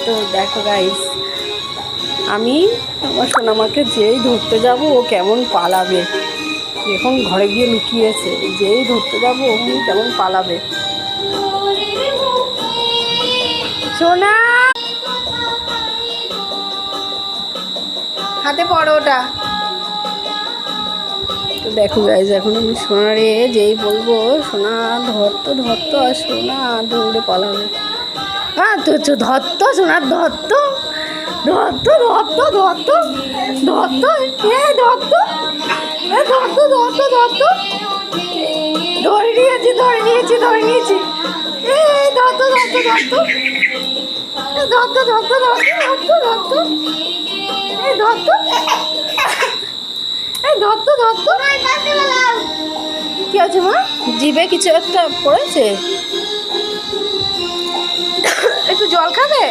তো দেখো গাইস, আমি আমার সোনামাকে যেই ধরতে যাব ও কেমন পালাবে। এখন ঘরে গিয়ে লুকিয়েছে, যেই ধরতে যাব অমনি কেমন পালাবে। সোনা হাতে পড়ো ওটা। তো দেখো গাইজ, এখন আমি সোনারে যেই বলবো সোনা ধরতো আর সোনা দৌড়ে পালাবে। হ্যাঁ তো ধরতো সোনার ধরতো এ ধরতো ধরে নিয়েছি এ ধরতো কি আছে মা? জিভে কিছু একটা পড়েছে, একটু জল খাবে?